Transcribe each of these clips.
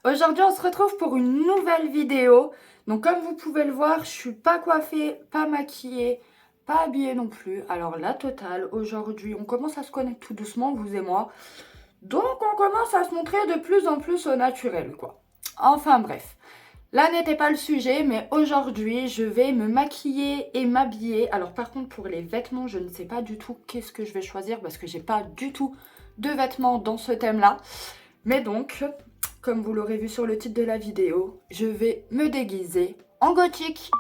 Aujourd'hui, on se retrouve pour une nouvelle vidéo. Donc, comme vous pouvez le voir, je suis pas coiffée, pas maquillée, pas habillée non plus. Alors, la totale, aujourd'hui, on commence à se connaître tout doucement, vous et moi. Donc, on commence à se montrer de plus en plus au naturel, quoi. Enfin, bref. Là n'était pas le sujet, mais aujourd'hui, je vais me maquiller et m'habiller. Alors, par contre, pour les vêtements, je ne sais pas du tout qu'est-ce que je vais choisir parce que j'ai pas du tout de vêtements dans ce thème-là. Mais donc, comme vous l'aurez vu sur le titre de la vidéo, je vais me déguiser en gothique.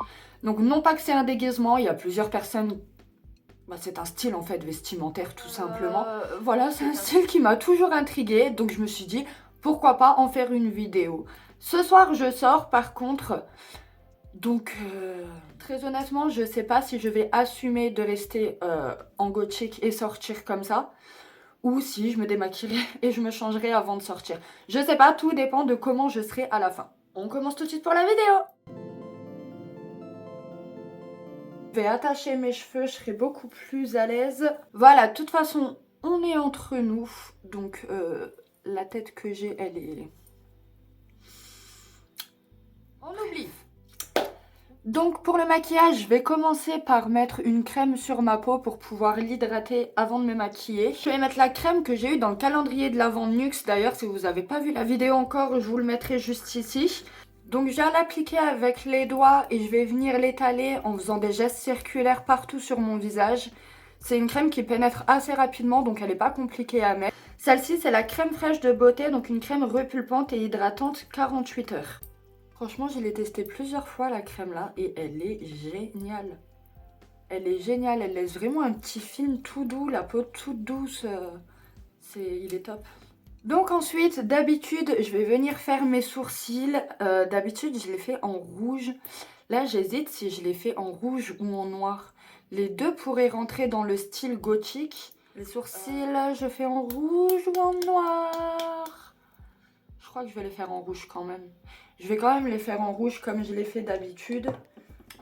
Donc non pas que c'est un déguisement, il y a plusieurs personnes... Bah, c'est un style en fait vestimentaire tout simplement. Voilà, c'est un style qui m'a toujours intriguée, donc je me suis dit pourquoi pas en faire une vidéo. Ce soir je sors par contre, donc très honnêtement je sais pas si je vais assumer de rester en gothique et sortir comme ça. Ou si je me démaquillerai et je me changerai avant de sortir. Je sais pas, tout dépend de comment je serai à la fin. On commence tout de suite pour la vidéo. Je vais attacher mes cheveux, je serai beaucoup plus à l'aise. Voilà, de toute façon, on est entre nous. Donc la tête que j'ai, elle est... On oublie. Donc pour le maquillage, je vais commencer par mettre une crème sur ma peau pour pouvoir l'hydrater avant de me maquiller. Je vais mettre la crème que j'ai eue dans le calendrier de l'Avent Nuxe. D'ailleurs, si vous n'avez pas vu la vidéo encore, je vous le mettrai juste ici. Donc je viens l'appliquer avec les doigts et je vais venir l'étaler en faisant des gestes circulaires partout sur mon visage. C'est une crème qui pénètre assez rapidement, donc elle n'est pas compliquée à mettre. Celle-ci, c'est la crème fraîche de beauté, donc une crème repulpante et hydratante 48 heures. Franchement, je l'ai testée plusieurs fois la crème là et elle est géniale. Elle est géniale, elle laisse vraiment un petit film tout doux, la peau toute douce. Il est top. Donc ensuite, d'habitude, je vais venir faire mes sourcils. D'habitude, je les fais en rouge. Là, j'hésite si je les fais en rouge ou en noir. Les deux pourraient rentrer dans le style gothique. Les sourcils, je fais en rouge ou en noir. Je crois que je vais les faire en rouge quand même. Je vais quand même les faire en rouge comme je les fais d'habitude.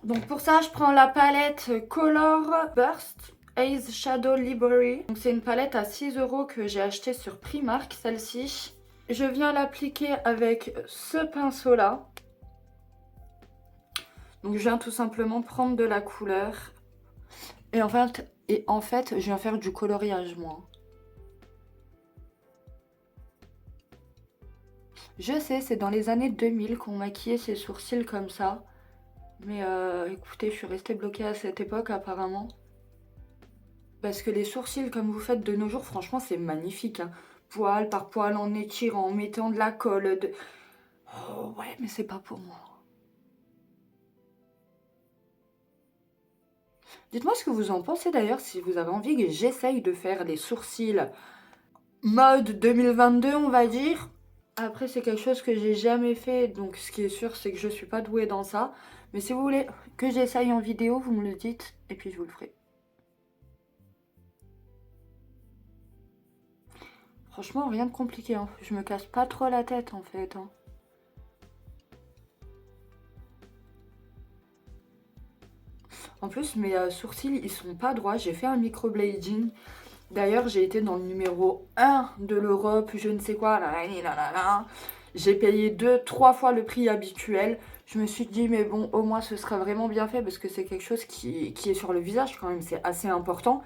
Donc pour ça, je prends la palette Color Burst Ace Shadow Library. Donc c'est une palette à 6 € que j'ai achetée sur Primark, celle-ci. Je viens l'appliquer avec ce pinceau-là. Donc je viens tout simplement prendre de la couleur. Et en fait, je viens faire du coloriage, moi. Je sais, c'est dans les années 2000 qu'on maquillait ses sourcils comme ça. Mais écoutez, je suis restée bloquée à cette époque apparemment. Parce que les sourcils comme vous faites de nos jours, franchement, c'est magnifique. Hein. Poil par poil, en étirant, en mettant de la colle. Oh ouais, mais c'est pas pour moi. Dites-moi ce que vous en pensez d'ailleurs, si vous avez envie que j'essaye de faire des sourcils mode 2022, on va dire. Après, c'est quelque chose que j'ai jamais fait, donc ce qui est sûr, c'est que je suis pas douée dans ça. Mais si vous voulez que j'essaye en vidéo, vous me le dites, et puis je vous le ferai. Franchement, rien de compliqué, hein. Je me casse pas trop la tête en fait. Hein. En plus, mes sourcils, ils sont pas droits. J'ai fait un microblading. D'ailleurs, j'ai été dans le numéro 1 de l'Europe, je ne sais quoi. J'ai payé 2-3 fois le prix habituel. Je me suis dit, mais bon, au moins, ce sera vraiment bien fait parce que c'est quelque chose qui est sur le visage quand même. C'est assez important.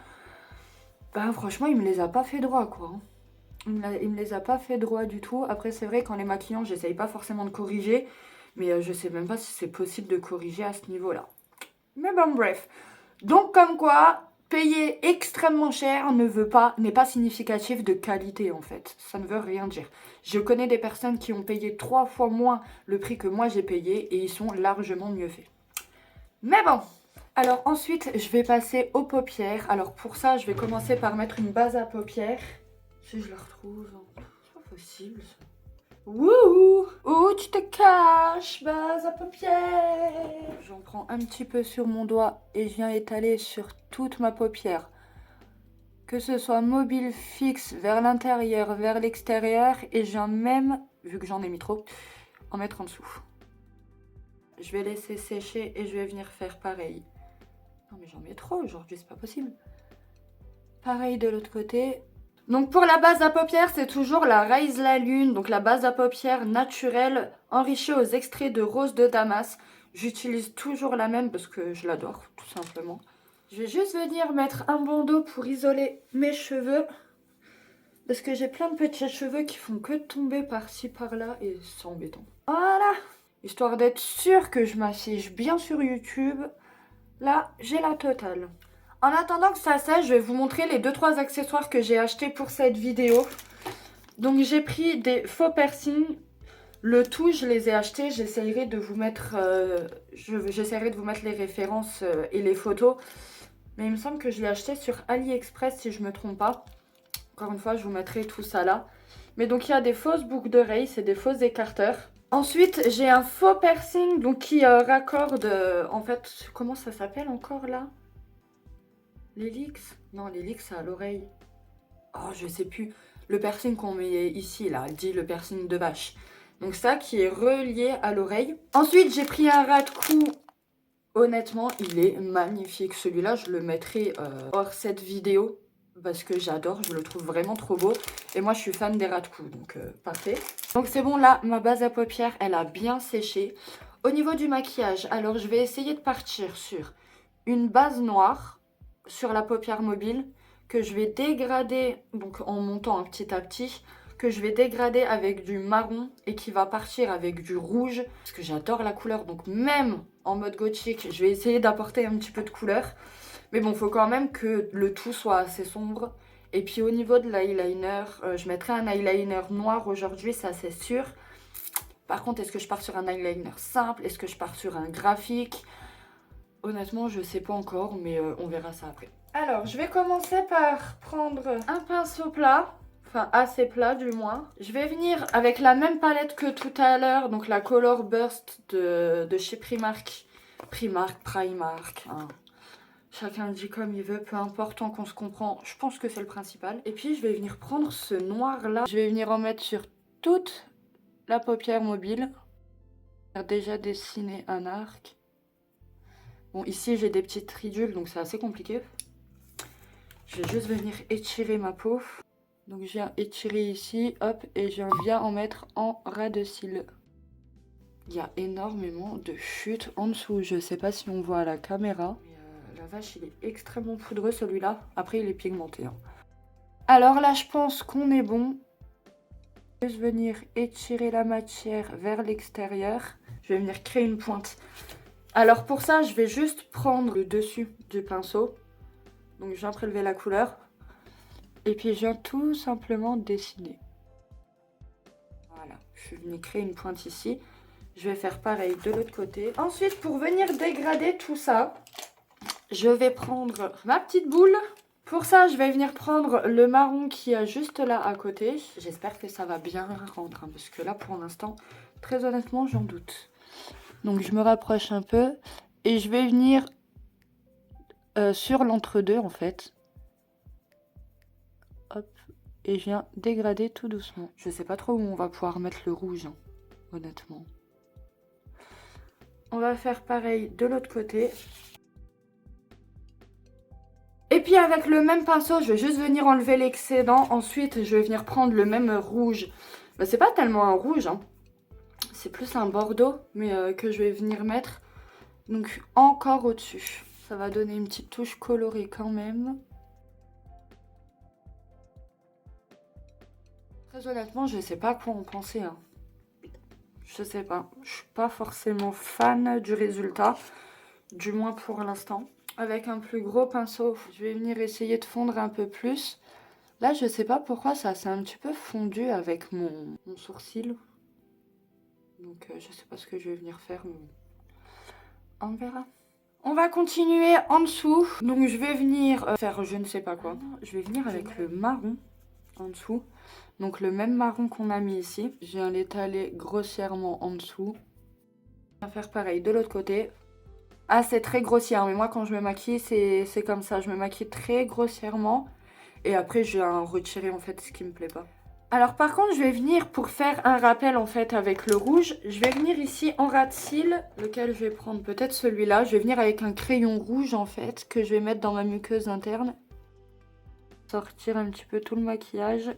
Ben, franchement, il me les a pas fait droit, quoi. Hein. Il me les a pas fait droit du tout. Après, c'est vrai, qu'en les maquillant, j'essaye pas forcément de corriger. Mais je sais même pas si c'est possible de corriger à ce niveau-là. Mais bon, bref. Donc, comme quoi, payer extrêmement cher n'est pas significatif de qualité, en fait. Ça ne veut rien dire. Je connais des personnes qui ont payé 3 fois moins le prix que moi j'ai payé et ils sont largement mieux faits. Mais bon. Alors ensuite, je vais passer aux paupières. Alors pour ça, je vais commencer par mettre une base à paupières. Si je la retrouve, c'est pas possible. Wouhou! Où tu te caches, base à paupières? J'en prends un petit peu sur mon doigt et je viens étaler sur toute ma paupière. Que ce soit mobile, fixe, vers l'intérieur, vers l'extérieur. Et je viens même, vu que j'en ai mis trop, en mettre en dessous. Je vais laisser sécher et je vais venir faire pareil. Non mais j'en mets trop aujourd'hui, c'est pas possible. Pareil de l'autre côté. Donc pour la base à paupières, c'est toujours la Rise la Lune, donc la base à paupières naturelle enrichie aux extraits de rose de Damas. J'utilise toujours la même parce que je l'adore, tout simplement. Je vais juste venir mettre un bandeau pour isoler mes cheveux. Parce que j'ai plein de petits cheveux qui font que tomber par-ci par-là et c'est embêtant. Voilà. Histoire d'être sûre que je m'assiege bien sur YouTube. Là, j'ai la totale. En attendant que ça sèche, je vais vous montrer les 2-3 accessoires que j'ai achetés pour cette vidéo. Donc j'ai pris des faux piercings. Le tout, je les ai achetés. J'essaierai de vous mettre, les références et les photos. Mais il me semble que je l'ai acheté sur AliExpress si je me trompe pas. Encore une fois, je vous mettrai tout ça là. Mais donc, il y a des fausses boucles d'oreilles, c'est des faux écarteurs. Ensuite, j'ai un faux piercing donc, qui raccorde... en fait, comment ça s'appelle encore là? L'hélix? Non, l'hélix, c'est à l'oreille. Oh, je sais plus. Le piercing qu'on met ici, là, dit le piercing de vache. Donc ça qui est relié à l'oreille. Ensuite, j'ai pris un ras de cou. Honnêtement, il est magnifique. Celui-là, je le mettrai hors cette vidéo. Parce que j'adore, je le trouve vraiment trop beau. Et moi, je suis fan des ras de cou, donc parfait. Donc c'est bon, là, ma base à paupières, elle a bien séché. Au niveau du maquillage, alors je vais essayer de partir sur une base noire sur la paupière mobile que je vais dégrader, donc en montant petit à petit, que je vais dégrader avec du marron et qui va partir avec du rouge. Parce que j'adore la couleur, donc même en mode gothique, je vais essayer d'apporter un petit peu de couleur. Mais bon, il faut quand même que le tout soit assez sombre. Et puis au niveau de l'eyeliner, je mettrai un eyeliner noir aujourd'hui, ça c'est sûr. Par contre, est-ce que je pars sur un eyeliner simple? Est-ce que je pars sur un graphique? Honnêtement, je sais pas encore, mais on verra ça après. Alors, je vais commencer par prendre un pinceau plat. Enfin, assez plat du moins. Je vais venir avec la même palette que tout à l'heure. Donc la Color Burst de chez Primark. Primark. Hein. Chacun dit comme il veut, peu importe, tant qu'on se comprend, je pense que c'est le principal. Et puis je vais venir prendre ce noir là. Je vais venir en mettre sur toute la paupière mobile. J'ai déjà dessiné un arc. Bon, ici j'ai des petites ridules, donc c'est assez compliqué. Je vais juste venir étirer ma peau. Donc je viens étirer ici, hop, et je viens en mettre en ras de cils. Il y a énormément de chutes en dessous. Je sais pas si on voit à la caméra. La vache, il est extrêmement poudreux celui-là. Après, il est pigmenté. Hein. Alors là, je pense qu'on est bon. Je vais venir étirer la matière vers l'extérieur. Je vais venir créer une pointe. Alors pour ça, je vais juste prendre le dessus du pinceau. Donc je viens prélever la couleur. Et puis je viens tout simplement dessiner. Voilà, je suis venue créer une pointe ici. Je vais faire pareil de l'autre côté. Ensuite, pour venir dégrader tout ça, je vais prendre ma petite boule. Pour ça, je vais venir prendre le marron qui est juste là à côté. J'espère que ça va bien rendre, hein, parce que là, pour l'instant, très honnêtement, j'en doute. Donc, je me rapproche un peu et je vais venir sur l'entre-deux, en fait. Hop, et je viens dégrader tout doucement. Je sais pas trop où on va pouvoir mettre le rouge, hein, honnêtement. On va faire pareil de l'autre côté. Et puis avec le même pinceau, je vais juste venir enlever l'excédent. Ensuite, je vais venir prendre le même rouge. Bah, c'est pas tellement un rouge, hein. C'est plus un bordeaux, mais que je vais venir mettre. Donc encore au-dessus. Ça va donner une petite touche colorée quand même. Très honnêtement, je sais pas quoi en penser. Hein. Je sais pas. Je suis pas forcément fan du résultat. Du moins pour l'instant. Avec un plus gros pinceau, je vais venir essayer de fondre un peu plus. Là, je sais pas pourquoi ça s'est un petit peu fondu avec mon sourcil. Donc, je sais pas ce que je vais venir faire, mais on verra. On va continuer en dessous. Donc, je vais venir faire je ne sais pas quoi. Je vais venir avec le marron en dessous. Donc, le même marron qu'on a mis ici. Je viens l'étaler grossièrement en dessous. On va faire pareil de l'autre côté. Ah, c'est très grossier, hein, mais moi quand je me maquille, c'est comme ça. Je me maquille très grossièrement et après je viens retirer en fait ce qui me plaît pas. Alors par contre, je vais venir pour faire un rappel en fait avec le rouge. Je vais venir ici en ras de cils, lequel je vais prendre peut-être celui-là. Je vais venir avec un crayon rouge en fait que je vais mettre dans ma muqueuse interne. sortir un petit peu tout le maquillage.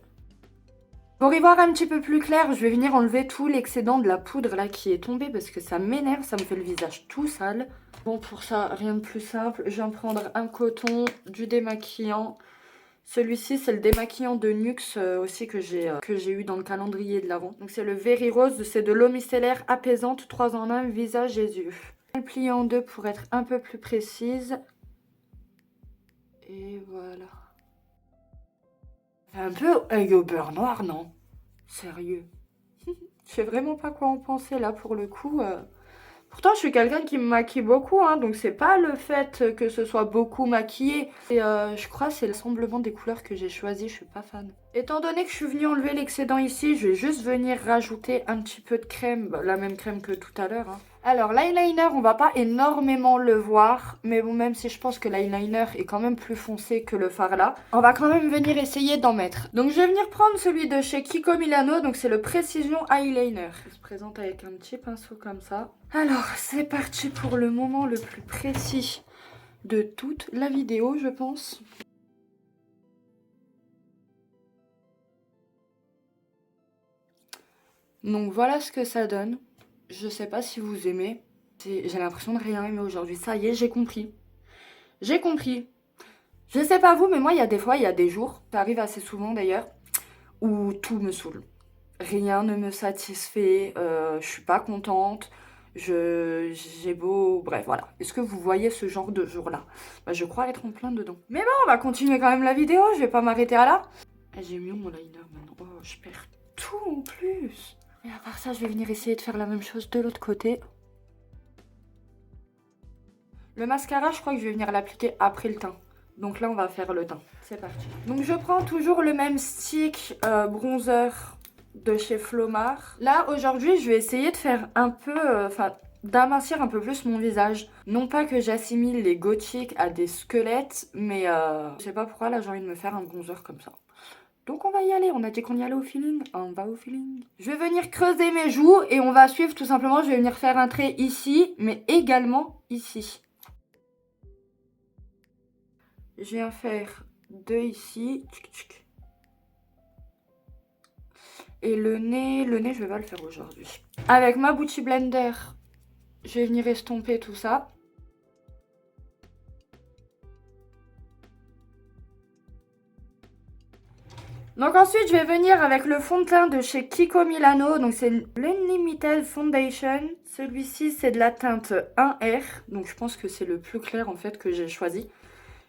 Pour y voir un petit peu plus clair, je vais venir enlever tout l'excédent de la poudre là qui est tombé parce que ça m'énerve, ça me fait le visage tout sale. Bon, pour ça, rien de plus simple. Je viens prendre un coton, du démaquillant. Celui-ci, c'est le démaquillant de Nuxe aussi que j'ai eu dans le calendrier de l'avant. Donc c'est le Very Rose, c'est de l'eau micellaire apaisante, 3 en 1, visage et yeux. Je le plie en deux pour être un peu plus précise. Et voilà. Un peu œil au beurre noir, non? Sérieux. Je sais vraiment pas quoi en penser là pour le coup. Pourtant, je suis quelqu'un qui me maquille beaucoup, hein, donc c'est pas le fait que ce soit beaucoup maquillé. Et je crois que c'est l'assemblement des couleurs que j'ai choisi, je suis pas fan. Étant donné que je suis venue enlever l'excédent ici, je vais juste venir rajouter un petit peu de crème, la même crème que tout à l'heure. Hein. Alors, l'eyeliner, on va pas énormément le voir, mais bon, même si je pense que l'eyeliner est quand même plus foncé que le fard là, on va quand même venir essayer d'en mettre. Donc, je vais venir prendre celui de chez Kiko Milano, donc c'est le Precision Eyeliner. Il se présente avec un petit pinceau comme ça. Alors, c'est parti pour le moment le plus précis de toute la vidéo, je pense. Donc, voilà ce que ça donne. Je sais pas si vous aimez. J'ai l'impression de rien aimer aujourd'hui. Ça y est, j'ai compris. J'ai compris. Je sais pas vous, mais moi, il y a des fois, il y a des jours, ça arrive assez souvent d'ailleurs, où tout me saoule. Rien ne me satisfait, je suis pas contente, j'ai beau... Bref, voilà. Est-ce que vous voyez ce genre de jour-là? Bah, je crois être en plein dedans. Mais bon, on va continuer quand même la vidéo, je vais pas m'arrêter à là. Ah, j'ai mis mon liner maintenant. Oh, je perds tout en plus. Et à part ça, je vais venir essayer de faire la même chose de l'autre côté. Le mascara, je crois que je vais venir l'appliquer après le teint. Donc là, on va faire le teint. C'est parti. Donc je prends toujours le même stick bronzer de chez Flomar. Là, aujourd'hui, je vais essayer de faire un peu... d'amincir un peu plus mon visage. Non pas que j'assimile les gothiques à des squelettes, mais je sais pas pourquoi, là, j'ai envie de me faire un bronzer comme ça. Donc on va y aller, on a dit qu'on y allait au feeling, on va au feeling. Je vais venir creuser mes joues et on va suivre tout simplement, je vais venir faire un trait ici, mais également ici. Je viens faire deux ici. Et le nez, je vais pas le faire aujourd'hui. Avec ma Beauty Blender, je vais venir estomper tout ça. Donc ensuite, je vais venir avec le fond de teint de chez Kiko Milano. Donc c'est l'Unlimited Foundation. Celui-ci, c'est de la teinte 1R. Donc je pense que c'est le plus clair en fait que j'ai choisi.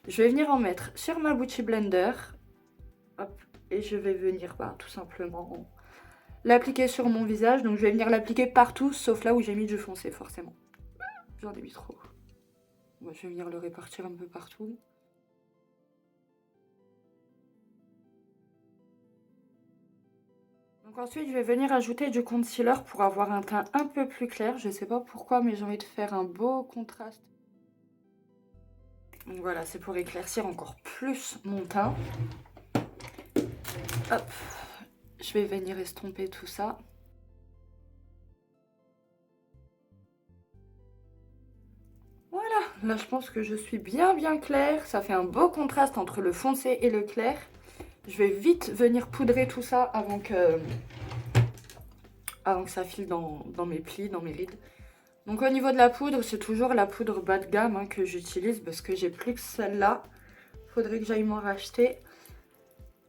Je vais venir en mettre sur ma Beauty Blender. Hop. Et je vais venir tout simplement l'appliquer sur mon visage. Donc je vais venir l'appliquer partout, sauf là où j'ai mis du foncé forcément. J'en ai mis trop. Moi, je vais venir le répartir un peu partout. Donc ensuite, je vais venir ajouter du concealer pour avoir un teint un peu plus clair. Je sais pas pourquoi, mais j'ai envie de faire un beau contraste. Donc voilà, c'est pour éclaircir encore plus mon teint. Hop, je vais venir estomper tout ça. Voilà, là je pense que je suis bien claire. Ça fait un beau contraste entre le foncé et le clair. Je vais vite venir poudrer tout ça avant que ça file dans mes plis, dans mes rides. Donc au niveau de la poudre, c'est toujours la poudre bas de gamme que j'utilise parce que j'ai plus que celle-là. Faudrait que j'aille m'en racheter.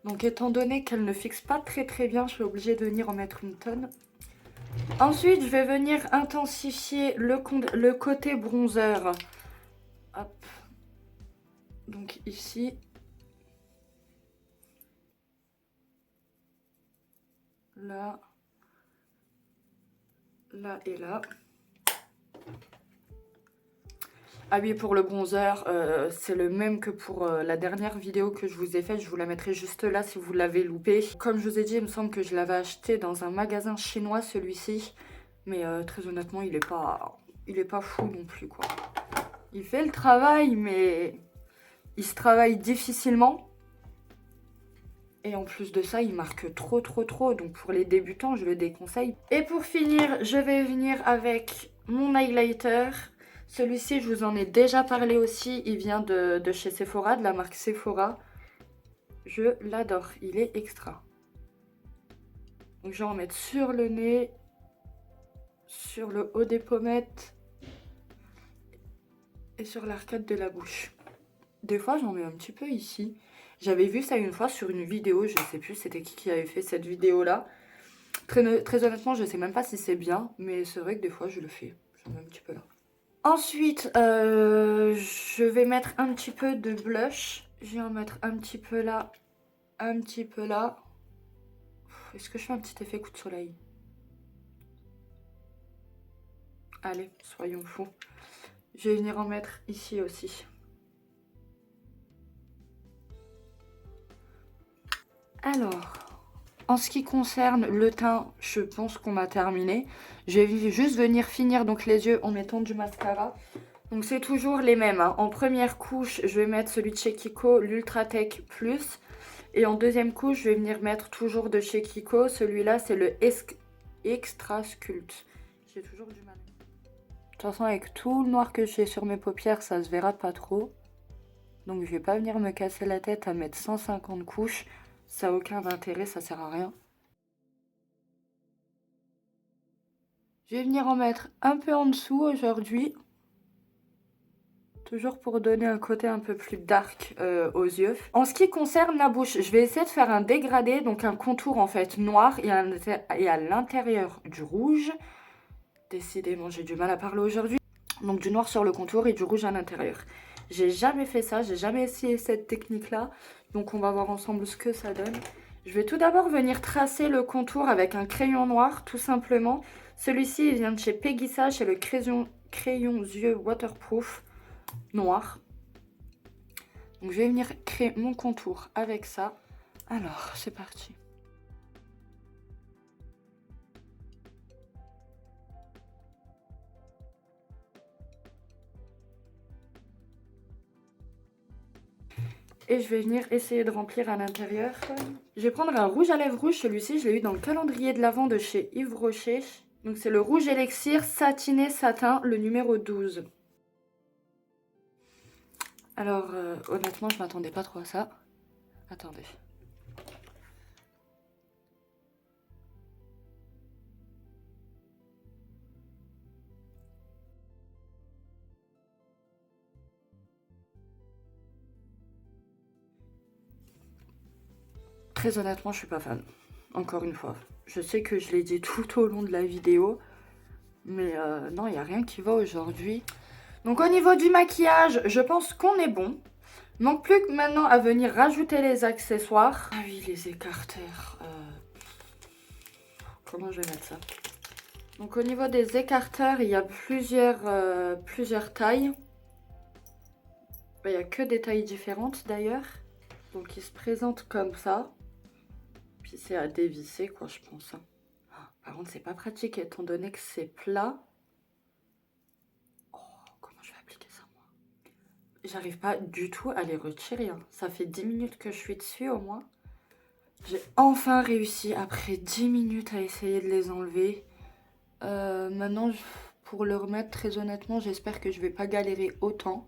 Donc étant donné qu'elle ne fixe pas très bien, je suis obligée de venir en mettre une tonne. Ensuite, je vais venir intensifier le côté bronzer. Hop. Donc ici. Là. Là et là. Ah oui, pour le bronzer, c'est le même que pour la dernière vidéo que je vous ai faite. Je vous la mettrai juste là si vous l'avez loupé. Comme je vous ai dit, il me semble que je l'avais acheté dans un magasin chinois, celui-ci. Mais très honnêtement, il est pas fou non plus, quoi. Il fait le travail, mais il se travaille difficilement. Et en plus de ça, il marque trop. Donc pour les débutants, je le déconseille. Et pour finir, je vais venir avec mon highlighter. Celui-ci, je vous en ai déjà parlé aussi. Il vient de chez Sephora, de la marque Sephora. Je l'adore, il est extra. Donc je vais en mettre sur le nez, sur le haut des pommettes et sur l'arcade de la bouche. Des fois j'en mets un petit peu ici. J'avais vu ça une fois sur une vidéo, je sais plus c'était qui avait fait cette vidéo là. Très honnêtement je sais même pas si c'est bien, mais c'est vrai que des fois je le fais. J'en mets un petit peu là. Ensuite je vais mettre un petit peu de blush. Je vais en mettre un petit peu là, un petit peu là. Est-ce que je fais un petit effet coup de soleil? Allez, soyons fous. Je vais venir en mettre ici aussi. Alors, en ce qui concerne le teint, je pense qu'on a terminé. Je vais juste venir finir donc les yeux en mettant du mascara. Donc c'est toujours les mêmes, hein. En première couche, je vais mettre celui de chez Kiko, l'Ultra Tech Plus. Et en deuxième couche, je vais venir mettre toujours de chez Kiko. Celui-là, c'est le Extra Sculpt. J'ai toujours du mal. De toute façon, avec tout le noir que j'ai sur mes paupières, ça se verra pas trop. Donc je vais pas venir me casser la tête à mettre 150 couches. Ça n'a aucun intérêt, ça sert à rien. Je vais venir en mettre un peu en dessous aujourd'hui. Toujours pour donner un côté un peu plus dark aux yeux. En ce qui concerne la bouche, je vais essayer de faire un dégradé, donc un contour en fait noir et à l'intérieur du rouge. Décidément, j'ai du mal à parler aujourd'hui. Donc du noir sur le contour et du rouge à l'intérieur. J'ai jamais fait ça, j'ai jamais essayé cette technique-là. Donc on va voir ensemble ce que ça donne. Je vais tout d'abord venir tracer le contour avec un crayon noir, tout simplement. Celui-ci, il vient de chez Peggy Sage, c'est le crayon yeux waterproof noir. Donc je vais venir créer mon contour avec ça. Alors, c'est parti. Et je vais venir essayer de remplir à l'intérieur. Je vais prendre un rouge à lèvres rouge. Celui-ci, je l'ai eu dans le calendrier de l'Avent de chez Yves Rocher. Donc c'est le rouge élixir satiné satin, le numéro 12. Alors, honnêtement, je m'attendais pas trop à ça. Attendez. Très honnêtement, je suis pas fan. Encore une fois. Je sais que je l'ai dit tout au long de la vidéo. Mais non, il n'y a rien qui va aujourd'hui. Donc au niveau du maquillage, je pense qu'on est bon. Donc plus que maintenant à venir rajouter les accessoires. Ah oui, les écarteurs. Comment je vais mettre ça? Donc au niveau des écarteurs, il y a plusieurs tailles. Il n'y a que des tailles différentes d'ailleurs. Donc ils se présentent comme ça. Puis c'est à dévisser quoi, je pense. Par contre, c'est pas pratique étant donné que c'est plat. Oh, comment je vais appliquer ça moi? J'arrive pas du tout à les retirer. Hein. Ça fait 10 minutes que je suis dessus au moins. J'ai enfin réussi après 10 minutes à essayer de les enlever. Maintenant, pour le remettre, très honnêtement, j'espère que je vais pas galérer autant.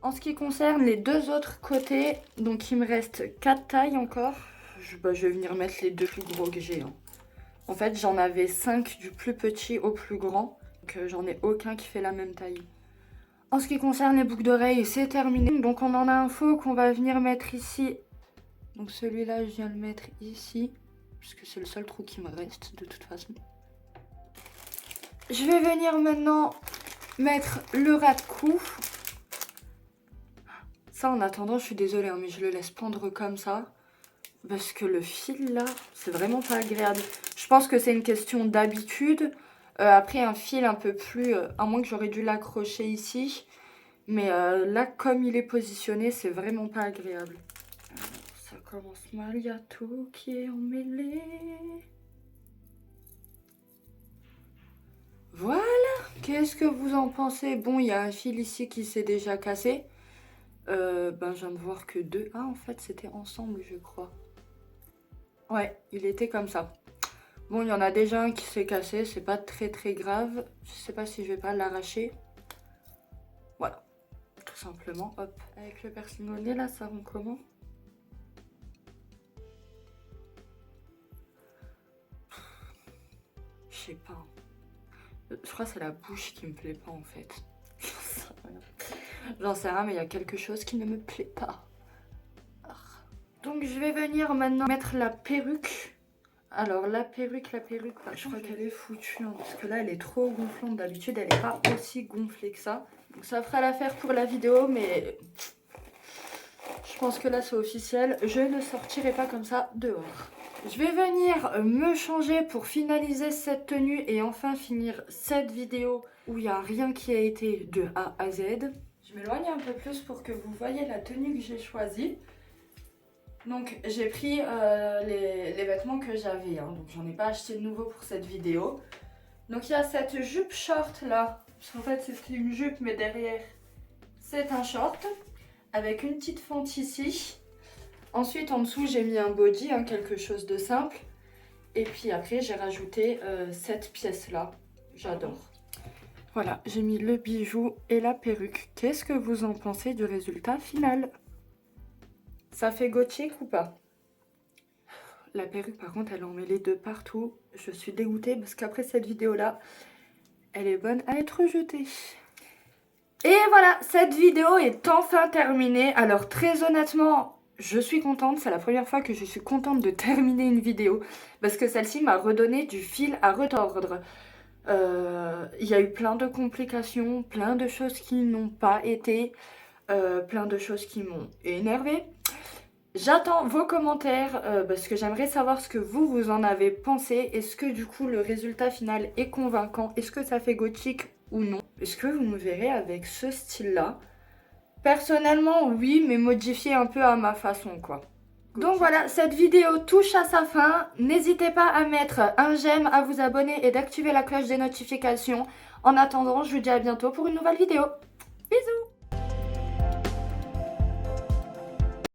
En ce qui concerne les deux autres côtés, donc il me reste 4 tailles encore. Je vais venir mettre les deux plus gros que j'ai. Hein. En fait, j'en avais 5 du plus petit au plus grand. Donc j'en ai aucun qui fait la même taille. En ce qui concerne les boucles d'oreilles, c'est terminé. Donc on en a un faux qu'on va venir mettre ici. Donc celui-là, je viens le mettre ici. Puisque c'est le seul trou qui me reste de toute façon. Je vais venir maintenant mettre le ras de cou. Ça, en attendant, je suis désolée, hein, mais je le laisse pendre comme ça. Parce que le fil, là, c'est vraiment pas agréable. Je pense que c'est une question d'habitude. Après, un fil un peu plus... à moins que j'aurais dû l'accrocher ici. Mais là, comme il est positionné, c'est vraiment pas agréable. Alors, ça commence mal, il y a tout qui est emmêlé. Voilà, qu'est-ce que vous en pensez? Bon, il y a un fil ici qui s'est déjà cassé. Je viens de voir que deux. Ah, en fait, c'était ensemble, je crois. Ouais, il était comme ça. Bon, il y en a déjà un qui s'est cassé, c'est pas très grave. Je sais pas si je vais pas l'arracher. Voilà. tout simplement. Hop, avec le piercing au nez là, ça rend comment? Je sais pas. Je crois que c'est la bouche qui me plaît pas en fait. J'en sais rien, mais il y a quelque chose qui ne me plaît pas. Donc je vais venir maintenant mettre la perruque. Alors la perruque, bah, je crois qu'elle est foutue hein, parce que là elle est trop gonflante. D'habitude elle est pas aussi gonflée que ça. Donc ça fera l'affaire pour la vidéo, mais je pense que là c'est officiel. Je ne sortirai pas comme ça dehors. Je vais venir me changer pour finaliser cette tenue et enfin finir cette vidéo où il n'y a rien qui a été de A à Z. Je m'éloigne un peu plus pour que vous voyez la tenue que j'ai choisie. Donc j'ai pris les vêtements que j'avais, hein, donc j'en ai pas acheté de nouveau pour cette vidéo. Donc il y a cette jupe short là, parce qu'en fait c'est une jupe mais derrière c'est un short avec une petite fente ici. Ensuite en dessous j'ai mis un body, hein, quelque chose de simple. Et puis après j'ai rajouté cette pièce là, j'adore. Voilà, j'ai mis le bijou et la perruque. Qu'est-ce que vous en pensez du résultat final? Ça fait gothique ou pas? La perruque par contre elle en met les deux partout. Je suis dégoûtée parce qu'après cette vidéo là, elle est bonne à être jetée. Et voilà, cette vidéo est enfin terminée. Alors très honnêtement, je suis contente. C'est la première fois que je suis contente de terminer une vidéo. Parce que celle-ci m'a redonné du fil à retordre. Il y a eu plein de complications, plein de choses qui n'ont pas été, plein de choses qui m'ont énervée. J'attends vos commentaires parce que j'aimerais savoir ce que vous en avez pensé. Est-ce que du coup le résultat final est convaincant? Est-ce que ça fait gothique ou non? Est-ce que vous me verrez avec ce style-là? Personnellement, oui, mais modifié un peu à ma façon, quoi. Donc voilà, cette vidéo touche à sa fin. N'hésitez pas à mettre un j'aime, à vous abonner et d'activer la cloche des notifications. En attendant, je vous dis à bientôt pour une nouvelle vidéo. Bisous!